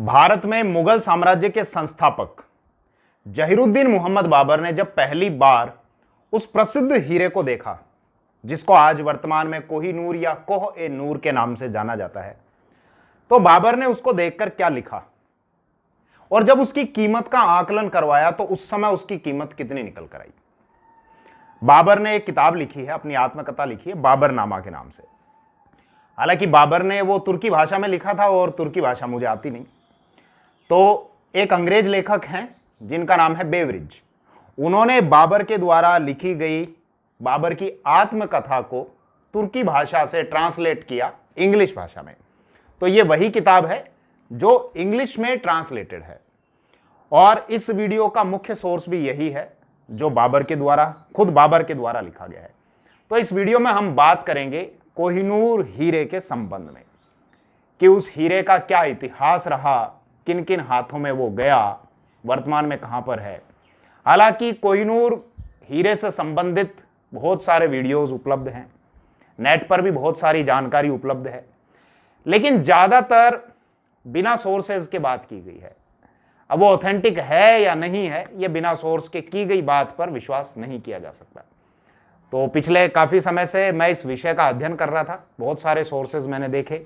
भारत में मुगल साम्राज्य के संस्थापक जहीरुद्दीन मोहम्मद बाबर ने जब पहली बार उस प्रसिद्ध हीरे को देखा जिसको आज वर्तमान में कोहिनूर या कोह-ए-नूर के नाम से जाना जाता है, तो बाबर ने उसको देखकर क्या लिखा और जब उसकी कीमत का आकलन करवाया तो उस समय उसकी कीमत कितनी निकल कर आई। बाबर ने एक किताब लिखी है, अपनी आत्मकथा लिखी है बाबरनामा के नाम से। हालांकि बाबर ने वो तुर्की भाषा में लिखा था और तुर्की भाषा मुझे आती नहीं, तो एक अंग्रेज लेखक हैं जिनका नाम है बेवरिज। उन्होंने बाबर के द्वारा लिखी गई बाबर की आत्मकथा को तुर्की भाषा से ट्रांसलेट किया इंग्लिश भाषा में। तो ये वही किताब है जो इंग्लिश में ट्रांसलेटेड है और इस वीडियो का मुख्य सोर्स भी यही है जो खुद बाबर के द्वारा लिखा गया है। तो इस वीडियो में हम बात करेंगे कोहिनूर हीरे के संबंध में कि उस हीरे का क्या इतिहास रहा, किन किन हाथों में वो गया, वर्तमान में कहां पर है। हालांकि कोहिनूर हीरे से संबंधित बहुत सारे वीडियोस उपलब्ध हैं, नेट पर भी बहुत सारी जानकारी उपलब्ध है, लेकिन ज़्यादातर बिना सोर्सेज के बात की गई है। अब वो ऑथेंटिक है या नहीं है, ये बिना सोर्स के की गई बात पर विश्वास नहीं किया जा सकता। तो पिछले काफ़ी समय से मैं इस विषय का अध्ययन कर रहा था, बहुत सारे सोर्सेज मैंने देखे।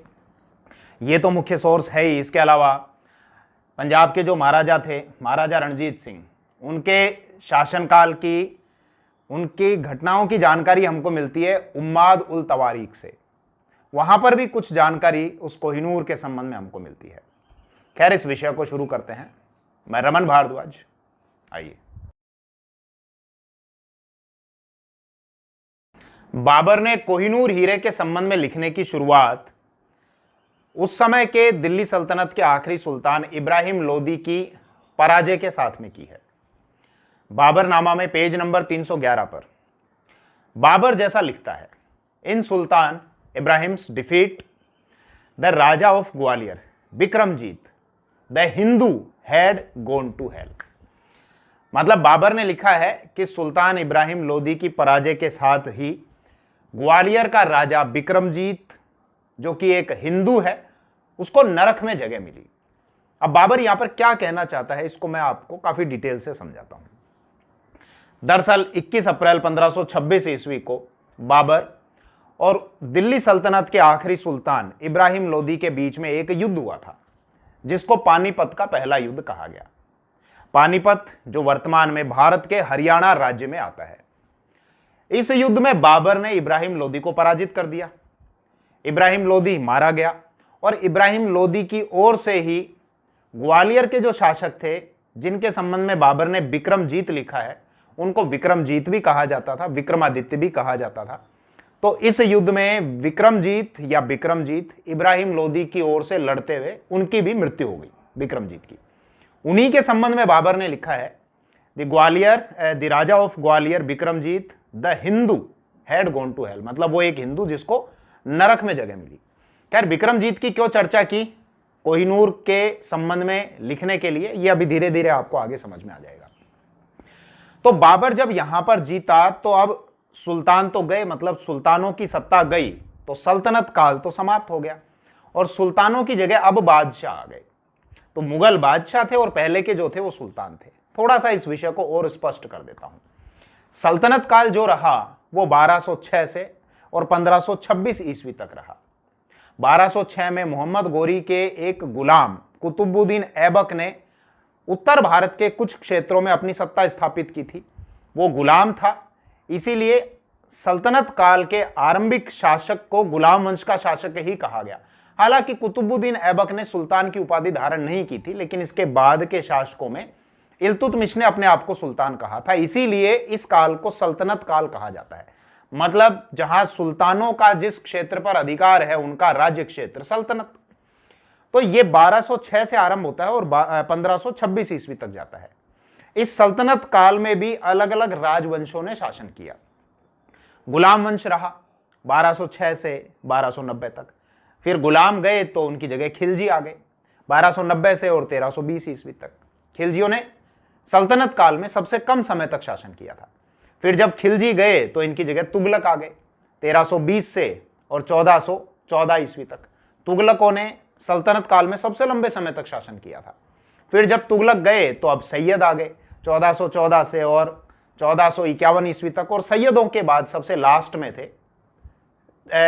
ये तो मुख्य सोर्स है ही, इसके अलावा पंजाब के जो महाराजा थे, महाराजा रणजीत सिंह, उनके शासनकाल की उनकी घटनाओं की जानकारी हमको मिलती है उम्माद उल तवारीख से। वहाँ पर भी कुछ जानकारी उस कोहिनूर के संबंध में हमको मिलती है। खैर, इस विषय को शुरू करते हैं। मैं रमन भारद्वाज, आइए। बाबर ने कोहिनूर हीरे के संबंध में लिखने की शुरुआत उस समय के दिल्ली सल्तनत के आखिरी सुल्तान इब्राहिम लोदी की पराजय के साथ में की है। बाबरनामा में पेज नंबर 311 पर बाबर जैसा लिखता है, in Sultan Ibrahim's defeat the Raja of Gwalior Bikramjit the Hindu had gone to hell. मतलब बाबर ने लिखा है कि सुल्तान इब्राहिम लोदी की पराजय के साथ ही ग्वालियर का राजा बिक्रमजीत, जो कि एक हिंदू है, उसको नरक में जगह मिली। अब बाबर यहां पर क्या कहना चाहता है, इसको मैं आपको काफी डिटेल से समझाता हूं। दरअसल 21 अप्रैल 1526 ईस्वी को बाबर और दिल्ली सल्तनत के आखिरी सुल्तान इब्राहिम लोदी के बीच में एक युद्ध हुआ था जिसको पानीपत का पहला युद्ध कहा गया। पानीपत जो वर्तमान में भारत के हरियाणा राज्य में आता है। इस युद्ध में बाबर ने इब्राहिम लोदी को पराजित कर दिया। इब्राहिम लोदी मारा गया और इब्राहिम लोदी की ओर से ही ग्वालियर के जो शासक थे, जिनके संबंध में बाबर ने विक्रमजीत लिखा है, उनको विक्रमजीत भी कहा जाता था, विक्रमादित्य भी कहा जाता था। तो इस युद्ध में विक्रमजीत या बिक्रमजीत इब्राहिम लोदी की ओर से लड़ते हुए उनकी भी मृत्यु हो गई, विक्रमजीत की। उन्हीं के संबंध में बाबर ने लिखा है the Raja of Gwalior Bikramjit the Hindu had gone to hell. मतलब वो एक हिंदू जिसको नरक में जगह मिली। खैर, बिक्रमजीत की क्यों चर्चा की कोहिनूर के संबंध में लिखने के लिए, ये अभी धीरे धीरे आपको आगे समझ में आ जाएगा। तो बाबर जब यहां पर जीता तो अब सुल्तान तो गए, मतलब सुल्तानों की सत्ता गई, तो सल्तनत काल तो समाप्त हो गया और सुल्तानों की जगह अब बादशाह आ गए। तो मुगल बादशाह थे और पहले के जो थे वो सुल्तान थे। थोड़ा सा इस विषय को और स्पष्ट कर देता हूं। सल्तनत काल जो रहा वो 1206 से और 1526 ईस्वी तक रहा। 1206 में मोहम्मद गोरी के एक गुलाम कुतुबुद्दीन ऐबक ने उत्तर भारत के कुछ क्षेत्रों में अपनी सत्ता स्थापित की थी। वो गुलाम था, इसीलिए सल्तनत काल के आरंभिक शासक को गुलाम वंश का शासक ही कहा गया। हालांकि कुतुबुद्दीन ऐबक ने सुल्तान की उपाधि धारण नहीं की थी, लेकिन इसके बाद के शासकों में इल्तुतमिश ने अपने आप को सुल्तान कहा था, इसीलिए इस काल को सल्तनत काल कहा जाता है। मतलब जहां सुल्तानों का जिस क्षेत्र पर अधिकार है उनका राज्य क्षेत्र सल्तनत। तो ये 1206 से आरंभ होता है और 1526 ईस्वी तक जाता है। इस सल्तनत काल में भी अलग अलग राजवंशों ने शासन किया। गुलाम वंश रहा 1206 से 1290 तक, फिर गुलाम गए तो उनकी जगह खिलजी आ गए 1290 से और 1320 ईस्वी तक। खिलजियों ने सल्तनत काल में सबसे कम समय तक शासन किया था। फिर जब खिलजी गए तो इनकी जगह तुगलक आ गए 1320 से और 1414 ईस्वी तक। तुगलकों ने सल्तनत काल में सबसे लंबे समय तक शासन किया था। फिर जब तुगलक गए तो अब सैयद आ गए 1414 से और 1451 ईस्वी तक, और सैयदों के बाद सबसे लास्ट में थे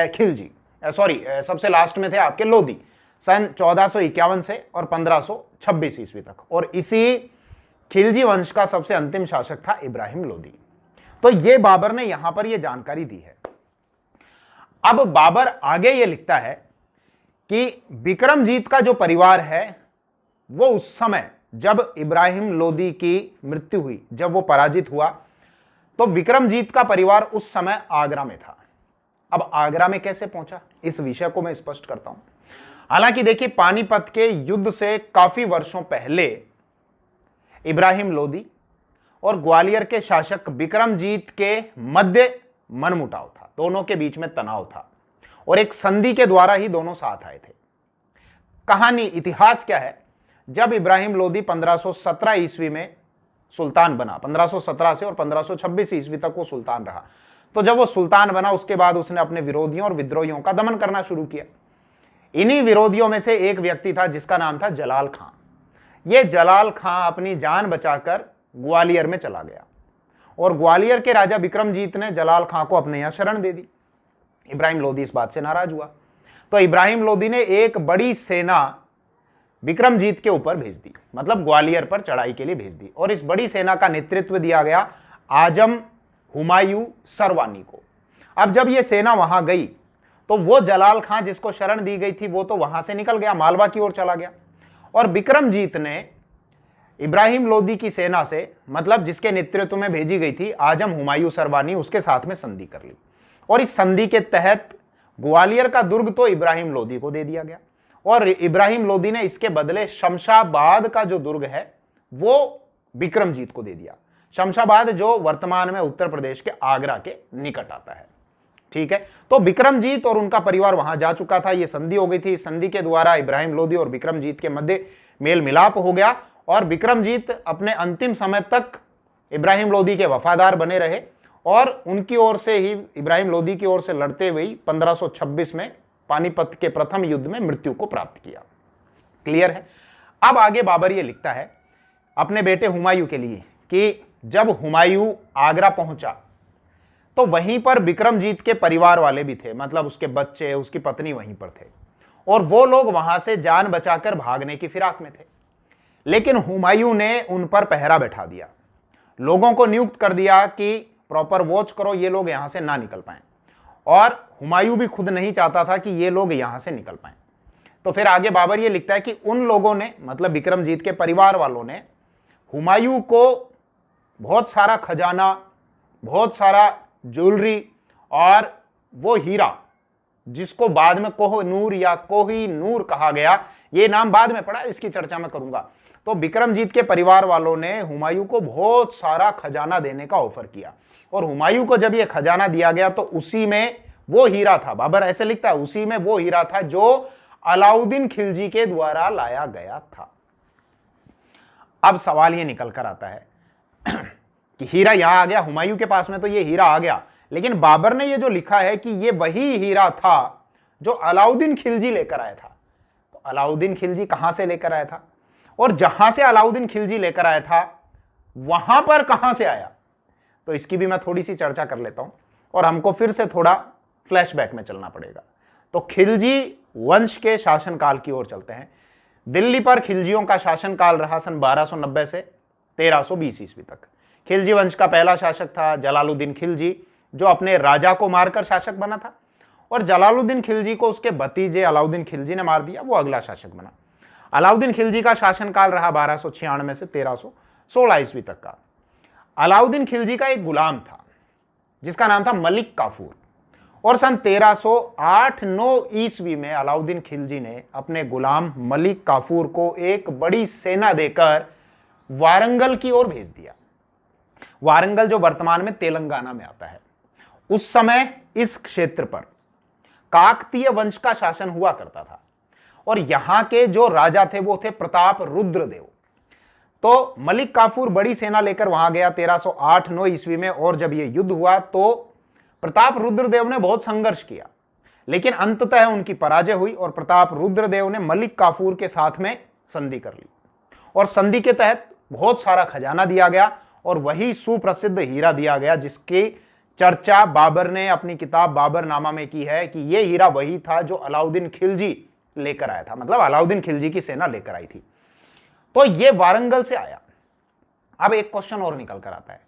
खिलजी, सबसे लास्ट में थे आपके लोदी सन 1451 से और 1526 ईस्वी तक, और इसी खिलजी वंश का सबसे अंतिम शासक था इब्राहिम लोदी। तो ये बाबर ने यहां पर यह जानकारी दी है। अब बाबर आगे ये लिखता है कि बिक्रमजीत का जो परिवार है वो उस समय जब इब्राहिम लोदी की मृत्यु हुई, जब वो पराजित हुआ, तो बिक्रमजीत का परिवार उस समय आगरा में था। अब आगरा में कैसे पहुंचा, इस विषय को मैं स्पष्ट करता हूं। हालांकि देखिए, पानीपत के युद्ध से काफी वर्षों पहले इब्राहिम लोदी और ग्वालियर के शासक बिक्रमजीत के मध्य मनमुटाव था, दोनों के बीच में तनाव था, और एक संधि के द्वारा ही दोनों साथ आए थे। कहानी, इतिहास क्या है, जब इब्राहिम लोदी 1517 ईस्वी में सुल्तान बना, 1517 से और 1526 ईस्वी तक वो सुल्तान रहा, तो जब वो सुल्तान बना उसके बाद उसने अपने विरोधियों और विद्रोहियों का दमन करना शुरू किया। इन्हीं विरोधियों में से एक व्यक्ति था जिसका नाम था जलाल खां। ये जलाल खां अपनी जान बचाकर ग्वालियर में चला गया, और ग्वालियर के राजा बिक्रमजीत ने जलाल खां को अपने यहां शरण दे दी। इब्राहिम लोदी इस बात से नाराज हुआ, तो इब्राहिम लोदी ने एक बड़ी सेना बिक्रमजीत के ऊपर भेज दी, मतलब ग्वालियर पर चढ़ाई के लिए भेज दी, और इस बड़ी सेना का नेतृत्व दिया गया आजम हुमायूं सरवानी को। अब जब यह सेना वहां गई तो वो जलाल खां जिसको शरण दी गई थी वो तो वहां से निकल गया, मालवा की ओर चला गया, और बिक्रमजीत ने इब्राहिम लोदी की सेना से, मतलब जिसके नेतृत्व में भेजी गई थी आजम हुमायूं सरवानी, उसके साथ में संधि कर ली, और इस संधि के तहत ग्वालियर का दुर्ग तो इब्राहिम लोदी को दे दिया गया, और इब्राहिम लोदी ने इसके बदले शमशाबाद का जो दुर्ग है वो बिक्रमजीत को दे दिया। शमशाबाद जो वर्तमान में उत्तर प्रदेश के आगरा के निकट आता है। ठीक है, तो बिक्रमजीत और उनका परिवार वहां जा चुका था, यह संधि हो गई थी। संधि के द्वारा इब्राहिम लोदी और बिक्रमजीत के मध्य मेल मिलाप हो गया, और बिक्रमजीत अपने अंतिम समय तक इब्राहिम लोदी के वफादार बने रहे, और उनकी ओर से ही, इब्राहिम लोदी की ओर से लड़ते हुए 1526 में पानीपत के प्रथम युद्ध में मृत्यु को प्राप्त किया। क्लियर है। अब आगे बाबर ये लिखता है अपने बेटे हुमायूं के लिए कि जब हुमायूं आगरा पहुंचा तो वहीं पर बिक्रमजीत के परिवार वाले भी थे, मतलब उसके बच्चे, उसकी पत्नी वहीं पर थे, और वो लोग वहां से जान बचाकर भागने की फिराक में थे। लेकिन हुमायूं ने उन पर पहरा बैठा दिया, लोगों को नियुक्त कर दिया कि प्रॉपर वॉच करो, ये लोग यहां से ना निकल पाए, और हुमायूं भी खुद नहीं चाहता था कि ये लोग यहां से निकल पाए। तो फिर आगे बाबर ये लिखता है कि उन लोगों ने, मतलब बिक्रमजीत के परिवार वालों ने हुमायूं को बहुत सारा खजाना, बहुत सारा ज्वेलरी, और वो हीरा जिसको बाद में कोह-नूर या कोही-नूर कहा गया, ये नाम बाद में पड़ा, इसकी चर्चा मैं करूंगा। तो बिक्रमजीत के परिवार वालों ने हुमायूं को बहुत सारा खजाना देने का ऑफर किया, और हुमायूं को जब ये खजाना दिया गया तो उसी में वो हीरा था, बाबर ऐसे लिखता है, उसी में वो हीरा था जो अलाउद्दीन खिलजी के द्वारा लाया गया था। अब सवाल ये निकल कर आता है कि हीरा यहां आ गया, हुमायूं के पास में तो ये हीरा आ गया, लेकिन बाबर ने ये जो लिखा है कि ये वही हीरा था जो अलाउद्दीन खिलजी लेकर आया था। तो अलाउद्दीन खिलजी कहां से लेकर आया था, और जहां से अलाउद्दीन खिलजी लेकर आया था वहां पर कहां से आया, तो इसकी भी मैं थोड़ी सी चर्चा कर लेता हूं, और हमको फिर से थोड़ा फ्लैशबैक में चलना पड़ेगा। तो खिलजी वंश के शासनकाल की ओर चलते हैं। दिल्ली पर खिलजियों का शासनकाल रहा सन 1290 से 1320 ईस्वी तक। खिलजी वंश का पहला शासक था जलालुद्दीन खिलजी, जो अपने राजा को मारकर शासक बना था, और जलालुद्दीन खिलजी को उसके भतीजे अलाउद्दीन खिलजी ने मार दिया, वो अगला शासक बना। अलाउद्दीन खिलजी का शासनकाल रहा 1296 से 1316 ईस्वी तक का। अलाउद्दीन खिलजी का एक गुलाम था जिसका नाम था मलिक काफूर, और सन 1308-9 ईस्वी में अलाउद्दीन खिलजी ने अपने गुलाम मलिक काफूर को एक बड़ी सेना देकर वारंगल की ओर भेज दिया। वारंगल जो वर्तमान में तेलंगाना में आता है। उस समय इस क्षेत्र पर काकतीय वंश का शासन हुआ करता था, और यहां के जो राजा थे वो थे प्रताप रुद्रदेव। तो मलिक काफूर बड़ी सेना लेकर वहां गया 1308-9 ईस्वी में, और जब यह युद्ध हुआ तो प्रताप रुद्रदेव ने बहुत संघर्ष किया, लेकिन अंततः उनकी पराजय हुई और प्रताप रुद्रदेव ने मलिक काफूर के साथ में संधि कर ली और संधि के तहत बहुत सारा खजाना दिया गया और वही सुप्रसिद्ध हीरा दिया गया जिसकी चर्चा बाबर ने अपनी किताब बाबरनामा में की है कि यह हीरा वही था जो अलाउद्दीन खिलजी लेकर आया था, मतलब अलाउद्दीन खिलजी की सेना लेकर आई थी। तो यह वारंगल से आया। अब एक क्वेश्चन और निकल कर आता है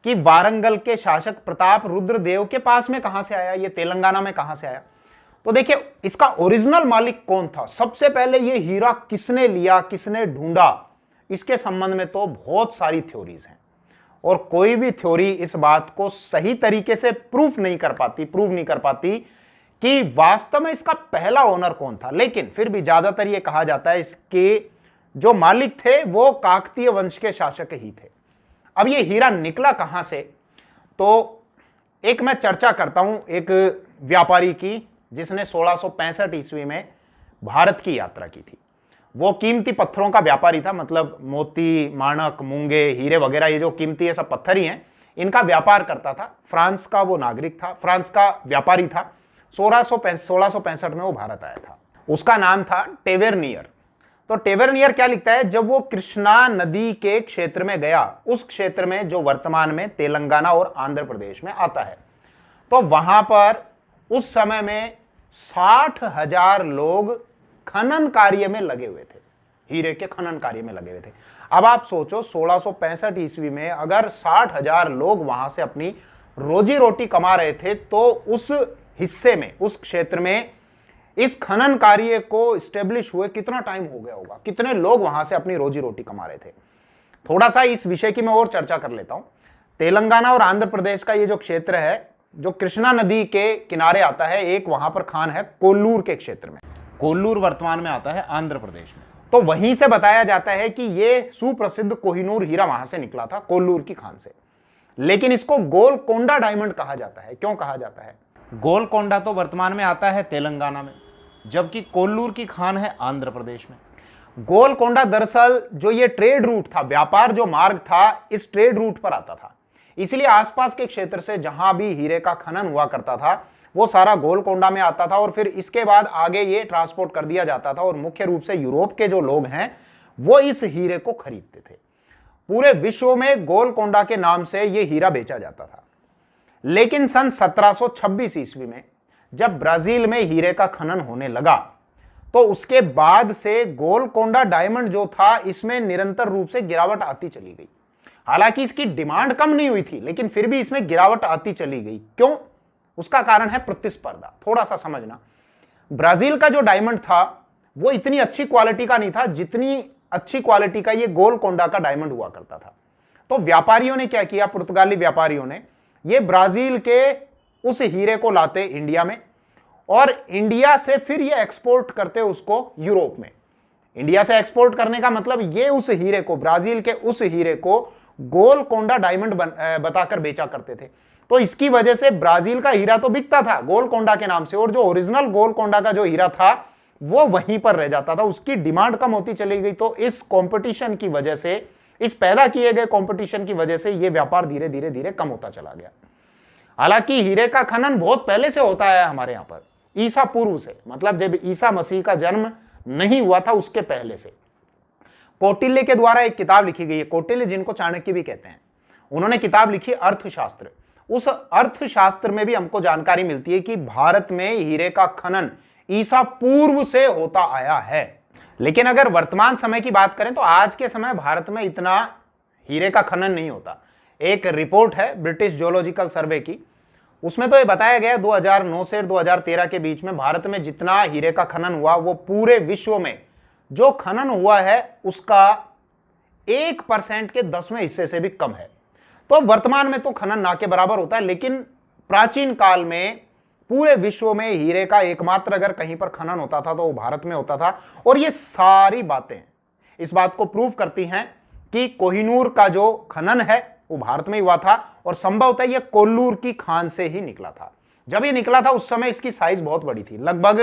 कि वारंगल के शासक प्रताप रुद्रदेव के पास में कहां से आया, यह तेलंगाना में कहां से आया? तो देखिए, इसका ओरिजिनल मालिक कौन था, सबसे पहले यह हीरा किसने लिया, किसने ढूंढा, इसके संबंध में तो बहुत सारी थ्योरीज हैं और कोई भी थ्योरी इस बात को सही तरीके से प्रूव नहीं कर पाती कि वास्तव में इसका पहला ओनर कौन था। लेकिन फिर भी ज्यादातर यह कहा जाता है इसके जो मालिक थे वो काकतीय वंश के शासक ही थे। अब यह हीरा निकला कहां से, तो एक मैं चर्चा करता हूं एक व्यापारी की जिसने 1665 ईस्वी में भारत की यात्रा की थी। वो कीमती पत्थरों का व्यापारी था, मतलब मोती, माणक, मूंगे, हीरे वगैरह, ये जो कीमती है सब पत्थर ही हैं, इनका व्यापार करता था। फ्रांस का वो नागरिक था, फ्रांस का व्यापारी था। 1665 में वो भारत आया था। उसका नाम था टेवेर्नियर। तो टेवेर्नियर क्या लिखता है, जब वो कृष्णा नदी के क्षेत्र में गया, उस क्षेत्र में जो वर्तमान में तेलंगाना और आंध्र प्रदेश में आता है, तो वहां पर उस समय में 60,000 लोग खनन कार्य में लगे हुए थे, हीरे के खनन कार्य में लगे हुए थे। अब आप सोचो 1665 ईस्वी में अगर 60,000 लोग वहां से अपनी रोजी रोटी कमा रहे थे, तो उस हिस्से में, उस क्षेत्र में इस खनन कार्य को स्टेब्लिश हुए कितना टाइम हो गया होगा, कितने लोग वहां से अपनी रोजी रोटी कमा रहे थे। थोड़ा सा इस विषय की मैं और चर्चा कर लेता हूं। तेलंगाना और आंध्र प्रदेश का ये जो क्षेत्र है, जो कृष्णा नदी के किनारे आता है, एक वहां पर खान है कोल्लूर के क्षेत्र में। कोल्लूर वर्तमान में आता है आंध्र प्रदेश में। तो वहीं से बताया जाता है कि यह सुप्रसिद्ध कोहिनूर हीरा वहां से निकला था, कोल्लूर की खान से। लेकिन इसको गोलकोंडा डायमंड कहा जाता है। क्यों कहा जाता है? गोलकोंडा तो वर्तमान में आता है तेलंगाना में, जबकि कोल्लूर की खान है आंध्र प्रदेश में। गोलकोंडा दरअसल जो ये ट्रेड रूट था, व्यापार जो मार्ग था, इस ट्रेड रूट पर आता था। इसलिए आसपास के क्षेत्र से जहां भी हीरे का खनन हुआ करता था वो सारा गोलकोंडा में आता था और फिर इसके बाद आगे ये ट्रांसपोर्ट कर दिया जाता था और मुख्य रूप से यूरोप के जो लोग हैं वो इस हीरे को खरीदते थे। पूरे विश्व में गोलकोंडा के नाम से ये हीरा बेचा जाता था। लेकिन सन 1726 ईस्वी में जब ब्राजील में हीरे का खनन होने लगा, तो उसके बाद से गोलकोंडा डायमंड जो था इसमें निरंतर रूप से गिरावट आती चली गई। हालांकि इसकी डिमांड कम नहीं हुई थी, लेकिन फिर भी इसमें गिरावट आती चली गई। क्यों? उसका कारण है प्रतिस्पर्धा। थोड़ा सा समझना, ब्राजील का जो डायमंड था वो इतनी अच्छी क्वालिटी का नहीं था जितनी अच्छी क्वालिटी का ये गोलकोंडा का डायमंड हुआ करता था। तो व्यापारियों ने क्या किया, पुर्तगाली व्यापारियों ने ये ब्राजील के उस हीरे को लाते इंडिया में और इंडिया से फिर ये एक्सपोर्ट करते उसको यूरोप में। इंडिया से एक्सपोर्ट करने का मतलब ये उस हीरे को, ब्राजील के उस हीरे को गोलकोंडा डायमंड बताकर बेचा करते थे। तो इसकी वजह से ब्राजील का हीरा तो बिकता था गोलकोंडा के नाम से और जो ओरिजिनल गोलकोंडा का जो हीरा था वो वहीं पर रह जाता था, उसकी डिमांड कम होती चली गई। तो इस कंपटीशन की वजह से, इस पैदा किए गए कंपटीशन की वजह से ये व्यापार धीरे धीरे धीरे कम होता चला गया। हालांकि हीरे का खनन बहुत पहले से होता है हमारे यहां पर, ईसा पूर्व से, मतलब जब ईसा मसीह का जन्म नहीं हुआ था उसके पहले से। कौटिल्य के द्वारा एक किताब लिखी गई है, कौटिल्य जिनको चाणक्य भी कहते हैं, उन्होंने किताब लिखी अर्थशास्त्र। उस अर्थशास्त्र में भी हमको जानकारी मिलती है कि भारत में हीरे का खनन ईसा पूर्व से होता आया है। लेकिन अगर वर्तमान समय की बात करें तो आज के समय भारत में इतना हीरे का खनन नहीं होता। एक रिपोर्ट है ब्रिटिश जियोलॉजिकल सर्वे की, उसमें तो ये बताया गया 2009 से 2013 के बीच में भारत में जितना हीरे का खनन हुआ वो पूरे विश्व में जो खनन हुआ है उसका 1% के 10वें हिस्से से भी कम है। तो वर्तमान में तो खनन ना के बराबर होता है, लेकिन प्राचीन काल में पूरे विश्व में हीरे का एकमात्र अगर कहीं पर खनन होता था तो वो भारत में होता था। और ये सारी बातें इस बात को प्रूव करती हैं कि कोहिनूर का जो खनन है वो भारत में ही हुआ था और संभवतः ये कोल्लूर की खान से ही निकला था। जब ये निकला था उस समय इसकी साइज बहुत बड़ी थी, लगभग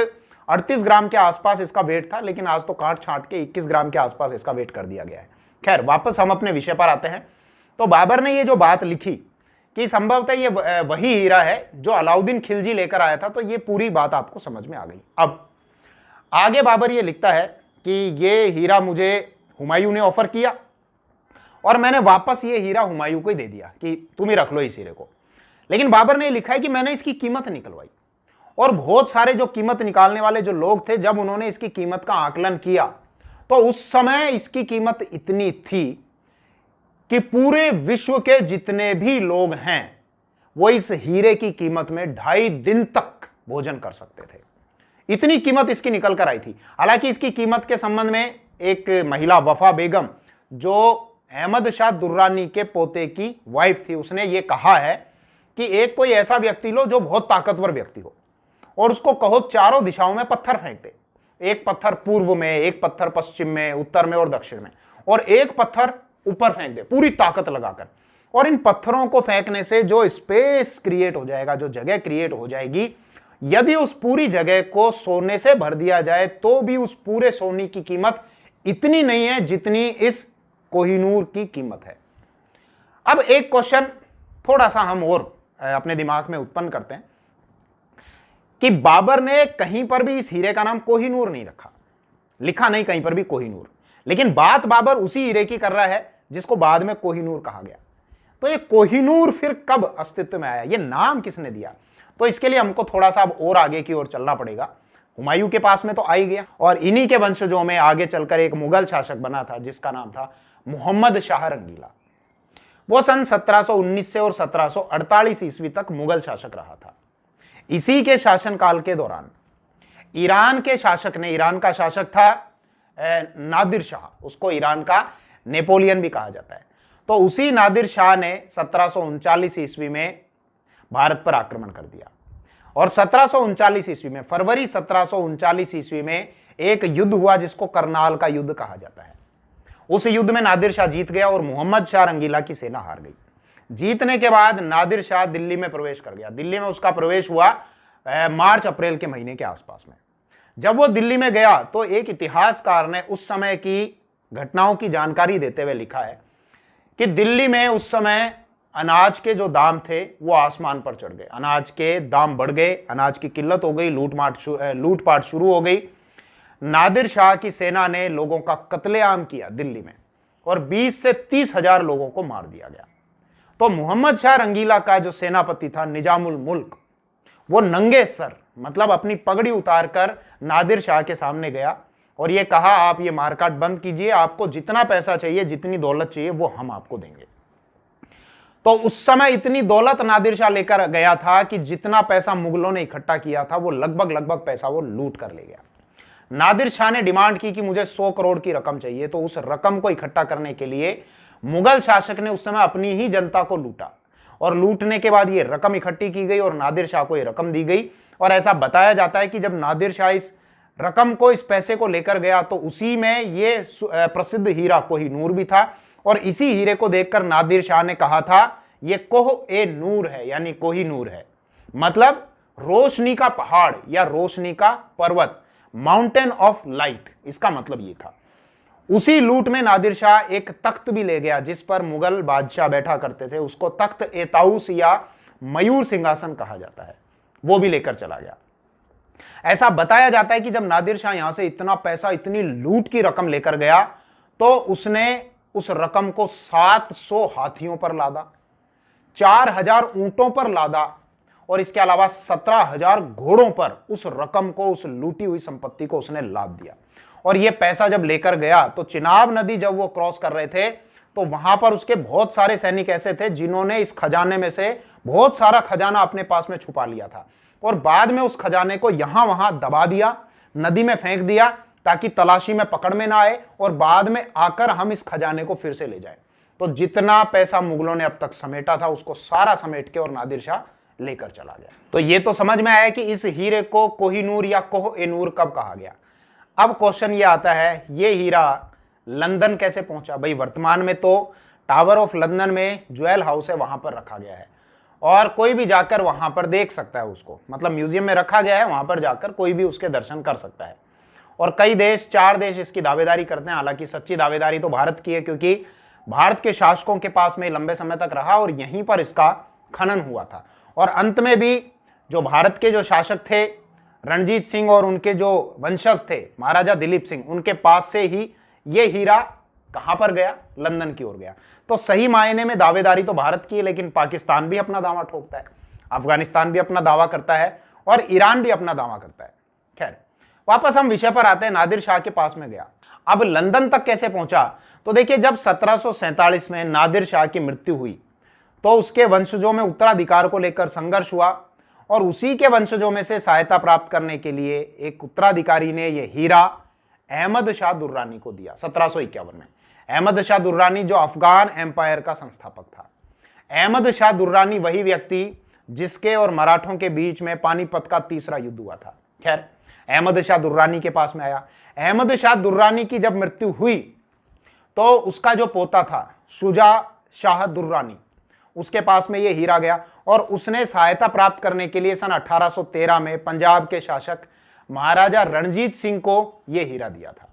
38 ग्राम के आसपास इसका वेट था, लेकिन आज तो काट छांट के 21 ग्राम के आसपास इसका वेट कर दिया गया है। खैर वापस हम अपने विषय पर आते हैं। तो बाबर ने ये जो बात लिखी कि संभवतः ये वही हीरा है जो अलाउद्दीन खिलजी लेकर आया था। तो ये पूरी बात आपको समझ में आ गई। अब आगे बाबर ये लिखता है कि ये हीरा मुझे हुमायूं ने ऑफर किया और मैंने वापस ये हीरा हुमायूं को ही दे दिया कि तुम ही रख लो इस हीरे को। लेकिन बाबर ने लिखा है कि मैंने इसकी कीमत निकलवाई, और बहुत सारे जो कीमत निकालने वाले जो लोग थे, जब उन्होंने इसकी कीमत का आकलन किया तो उस समय इसकी कीमत इतनी थी कि पूरे विश्व के जितने भी लोग हैं वो इस हीरे की कीमत में 2.5 दिन तक भोजन कर सकते थे। इतनी कीमत इसकी निकल कर आई थी। हालांकि इसकी कीमत के संबंध में एक महिला वफा बेगम, जो अहमद शाह दुर्रानी के पोते की वाइफ थी, उसने ये कहा है कि एक कोई ऐसा व्यक्ति लो जो बहुत ताकतवर व्यक्ति हो और उसको कहो चारों दिशाओं में पत्थर फेंक दे। एक पत्थर पूर्व में, एक पत्थर पश्चिम में, उत्तर में और दक्षिण में, और एक पत्थर ऊपर फेंक दे पूरी ताकत लगाकर। और इन पत्थरों को फेंकने से जो स्पेस क्रिएट हो जाएगा, जो जगह क्रिएट हो जाएगी, यदि उस पूरी जगह को सोने से भर दिया जाए तो भी उस पूरे सोने की कीमत इतनी नहीं है जितनी इस कोहिनूर की कीमत है। अब एक क्वेश्चन थोड़ा सा हम और अपने दिमाग में उत्पन्न करते हैं कि बाबर ने कहीं पर भी इस हीरे का नाम कोहिनूर नहीं रखा, लिखा नहीं कहीं पर भी कोहिनूर, लेकिन बात बाबर उसी हीरे की कर रहा है जिसको बाद में कोहिनूर कहा गया। तो ये कोहिनूर फिर कब अस्तित्व में आया, ये नाम किसने दिया? तो इसके लिए हमको थोड़ा सा अब और आगे की ओर चलना पड़ेगा। हुमायूं के पास में तो आ ही गया, और इन्हीं के वंशजों में आगे चलकर एक मुगल शासक बना था जिसका नाम था मोहम्मद शाह रंगीला। वो सन 1719 से और 1748 ईस्वी तक मुगल शासक रहा था। इसी के शासनकाल के दौरान ईरान के शासक ने, ईरान का शासक था नादिर शाह, उसको ईरान का नेपोलियन भी कहा जाता है, तो उसी नादिर शाह ने 1739 ईस्वी में भारत पर आक्रमण कर दिया। और 1739 ईस्वी में, फरवरी 1739 ईस्वी में एक युद्ध हुआ जिसको करनाल का युद्ध कहा जाता है। उस युद्ध में नादिर शाह जीत गया और मोहम्मद शाह रंगीला की सेना हार गई। जीतने के बाद नादिर शाह दिल्ली में प्रवेश कर गया। दिल्ली में उसका प्रवेश हुआ मार्च अप्रैल के महीने के आसपास में। जब वो दिल्ली में गया तो एक इतिहासकार ने उस समय की घटनाओं की जानकारी देते हुए लिखा है कि दिल्ली में उस समय अनाज के जो दाम थे वो आसमान पर चढ़ गए, अनाज के दाम बढ़ गए, अनाज की किल्लत हो गई, लूटपाट शुरू हो गई। नादिर शाह की सेना ने लोगों का कत्लेआम किया दिल्ली में और 20 से 30 हजार लोगों को मार दिया गया। तो मोहम्मद शाह रंगीला का जो सेनापति था निजामुल मुल्क, वो नंगे सर, मतलब अपनी पगड़ी उतारकर नादिर शाह के सामने गया और ये कहा, आप ये मारकाट बंद कीजिए, आपको जितना पैसा चाहिए, जितनी दौलत चाहिए वो हम आपको देंगे। तो उस समय इतनी दौलत नादिर शाह लेकर गया था कि जितना पैसा मुगलों ने इकट्ठा किया था वो लगभग पैसा वो लूट कर ले गया। नादिर शाह ने डिमांड की कि मुझे 100 करोड़ की रकम चाहिए। तो उस रकम को इकट्ठा करने के लिए मुगल शासक ने उस समय अपनी ही जनता को लूटा, और लूटने के बाद ये रकम इकट्ठी की गई और नादिर शाह को ये रकम दी गई। और ऐसा बताया जाता है कि जब नादिर शाह इस रकम को, इस पैसे को लेकर गया तो उसी में ये प्रसिद्ध हीरा कोहिनूर भी था, और इसी हीरे को देखकर नादिर शाह ने कहा था ये कोह ए नूर है, यानी कोहिनूर है, मतलब रोशनी का पहाड़ या रोशनी का पर्वत, माउंटेन ऑफ लाइट, इसका मतलब ये था। उसी लूट में नादिर शाह एक तख्त भी ले गया जिस पर मुगल बादशाह बैठा करते थे, उसको तख्त ए ताऊस या मयूर सिंहासन कहा जाता है, वो भी लेकर चला गया। ऐसा बताया जाता है कि जब नादिर शाह यहां से इतना पैसा, इतनी लूट की रकम लेकर गया तो उसने उस रकम को 700 हाथियों पर लादा, 4000 ऊंटों पर लादा, और इसके अलावा 17,000 घोड़ों पर उस रकम को, उस लूटी हुई संपत्ति को उसने लाद दिया। और यह पैसा जब लेकर गया तो चिनाब नदी जब वो क्रॉस कर रहे थे तो वहां पर उसके बहुत सारे सैनिक ऐसे थे जिन्होंने इस खजाने में से बहुत सारा खजाना अपने पास में छुपा लिया था, और बाद में उस खजाने को यहां वहां दबा दिया, नदी में फेंक दिया ताकि तलाशी में पकड़ में ना आए, और बाद में आकर हम इस खजाने को फिर से ले जाए। तो जितना पैसा मुगलों ने अब तक समेटा था उसको सारा समेट के और नादिर शाह लेकर चला गया। तो ये तो समझ में आया कि इस हीरे को कोहिनूर या कोह ए नूर कब कहा गया। अब क्वेश्चन ये आता है, ये हीरा लंदन कैसे पहुंचा? भाई वर्तमान में तो टावर ऑफ लंदन में ज्वेल हाउस है, वहां पर रखा गया है और कोई भी जाकर वहां पर देख सकता है उसको, मतलब म्यूजियम में रखा गया है, वहां पर जाकर कोई भी उसके दर्शन कर सकता है। और कई देश, 4 देश इसकी दावेदारी करते हैं। हालांकि सच्ची दावेदारी तो भारत की है, क्योंकि भारत के शासकों के पास में लंबे समय तक रहा और यहीं पर इसका खनन हुआ था। और अंत में भी जो भारत के जो शासक थे रणजीत सिंह और उनके जो वंशज थे महाराजा दिलीप सिंह, उनके पास से ही ये हीरा कहां पर गया, लंदन की ओर गया। तो सही मायने में दावेदारी तो भारत की है, लेकिन पाकिस्तान भी अपना दावा ठोकता है, अफगानिस्तान भी अपना दावा करता है और ईरान भी अपना दावा करता है। खैर, वापस हम विषय पर आते हैं। नादिर शाह के पास में गया। अब लंदन तक कैसे पहुंचा, तो देखिए जब 1747 में नादिर शाह की मृत्यु हुई तो उसके वंशजों में उत्तराधिकार को लेकर संघर्ष हुआ और उसी के वंशजों में से सहायता प्राप्त करने के लिए एक उत्तराधिकारी ने यह हीरा अहमद शाह दुर्रानी को दिया 1751 में। अहमद शाह दुर्रानी जो अफगान एम्पायर का संस्थापक था। अहमद शाह दुर्रानी वही व्यक्ति जिसके और मराठों के बीच में पानीपत का तीसरा युद्ध हुआ था। खैर, अहमद शाह दुर्रानी के पास में आया। अहमद शाह दुर्रानी की जब मृत्यु हुई तो उसका जो पोता था शुजा शाह दुर्रानी, उसके पास में यह हीरा गया और उसने सहायता प्राप्त करने के लिए सन 1813 में पंजाब के शासक महाराजा रणजीत सिंह को यह हीरा दिया था।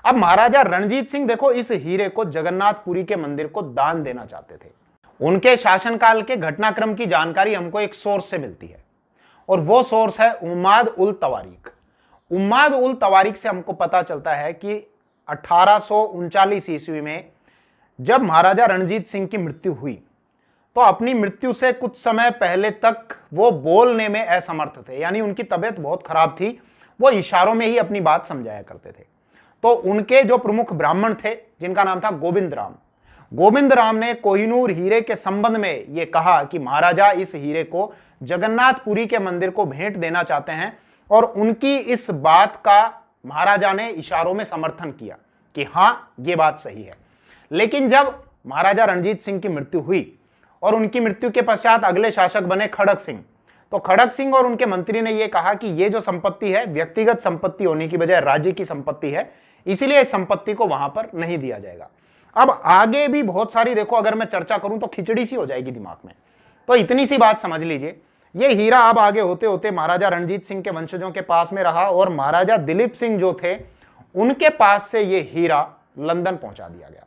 अब महाराजा रणजीत सिंह देखो इस हीरे को जगन्नाथपुरी के मंदिर को दान देना चाहते थे। उनके शासनकाल के घटनाक्रम की जानकारी हमको एक सोर्स से मिलती है और वो सोर्स है उम्माद उल तवारीख। उम्माद उल तवारीख से हमको पता चलता है कि 1839 ईस्वी में जब महाराजा रणजीत सिंह की मृत्यु हुई तो अपनी मृत्यु से कुछ समय पहले तक वो बोलने में असमर्थ थे, यानी उनकी तबीयत बहुत खराब थी, वो इशारों में ही अपनी बात समझाया करते थे। तो उनके जो प्रमुख ब्राह्मण थे जिनका नाम था गोविंद राम ने कोहिनूर हीरे के संबंध में यह कहा कि महाराजा इस हीरे को जगन्नाथपुरी के मंदिर को भेंट देना चाहते हैं और उनकी इस बात का महाराजा ने इशारों में समर्थन किया कि हां ये बात सही है। लेकिन जब महाराजा रणजीत सिंह की मृत्यु हुई और उनकी मृत्यु के पश्चात अगले शासक बने खड़क सिंह, तो खड़क सिंह और उनके मंत्री ने यह कहा कि यह जो संपत्ति है व्यक्तिगत संपत्ति होने की बजाय राज्य की संपत्ति है, इसीलिए इस संपत्ति को वहां पर नहीं दिया जाएगा। अब आगे भी बहुत सारी देखो अगर मैं चर्चा करूं तो खिचड़ी सी हो जाएगी दिमाग में, तो इतनी सी बात समझ लीजिए। यह हीरा अब आगे होते होते महाराजा रणजीत सिंह के वंशजों के पास में रहा और महाराजा दिलीप सिंह जो थे उनके पास से यह हीरा लंदन पहुंचा दिया गया।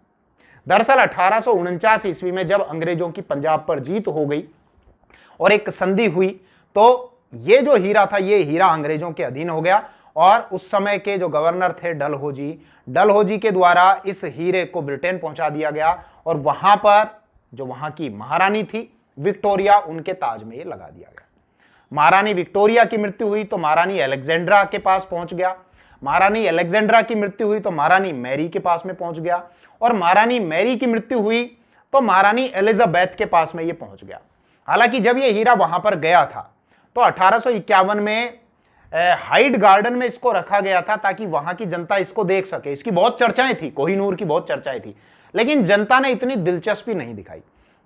दरअसल 1849 ईस्वी में जब अंग्रेजों की पंजाब पर जीत हो गई और एक संधि हुई तो यह जो हीरा था यह हीरा अंग्रेजों के अधीन हो गया और उस समय के जो गवर्नर थे डलहौजी के द्वारा इस हीरे को ब्रिटेन पहुंचा दिया गया और वहां पर जो वहां की महारानी थी विक्टोरिया, उनके ताज में ये लगा दिया गया। महारानी विक्टोरिया की मृत्यु हुई तो महारानी अलेक्जेंड्रा के पास पहुंच गया। महारानी अलेक्जेंड्रा की मृत्यु हुई तो महारानी मैरी के पास में पहुंच गया और महारानी मैरी की मृत्यु हुई तो महारानी एलिजाबेथ के पास में ये पहुंच गया। हालांकि जब ये हीरा वहां पर गया था तो 1851 में हाइड गार्डन में इसको रखा गया था ताकि वहां की जनता इसको देख सके। इसकी बहुत चर्चाएं थी, कोहिनूर की बहुत चर्चाएं थी, लेकिन जनता ने इतनी दिलचस्पी नहीं दिखाई,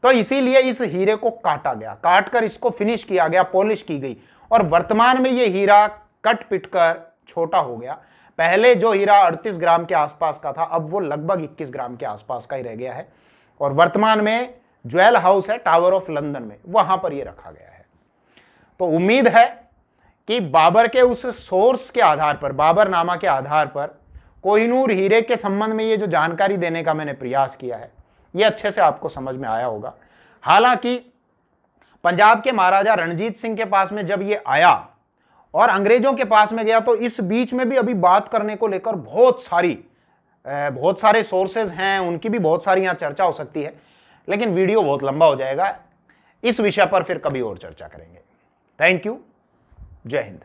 तो इसीलिए इस हीरे को काटा गया, काटकर इसको फिनिश किया गया, पॉलिश की गई और वर्तमान में ये हीरा कट पिट कर छोटा हो गया। पहले जो हीरा 38 ग्राम के आसपास का था अब वो लगभग 21 ग्राम के आसपास का ही रह गया है और वर्तमान में ज्वेल हाउस है टावर ऑफ लंदन में, वहां पर ये रखा गया है। तो उम्मीद है कि बाबर के उस सोर्स के आधार पर, बाबरनामा के आधार पर कोहिनूर हीरे के संबंध में ये जो जानकारी देने का मैंने प्रयास किया है ये अच्छे से आपको समझ में आया होगा। हालांकि पंजाब के महाराजा रणजीत सिंह के पास में जब ये आया और अंग्रेजों के पास में गया तो इस बीच में भी अभी बात करने को लेकर बहुत सारे सोर्सेज हैं, उनकी भी बहुत सारी यहां चर्चा हो सकती है, लेकिन वीडियो बहुत लंबा हो जाएगा। इस विषय पर फिर कभी और चर्चा करेंगे। Thank you. जय हिंद।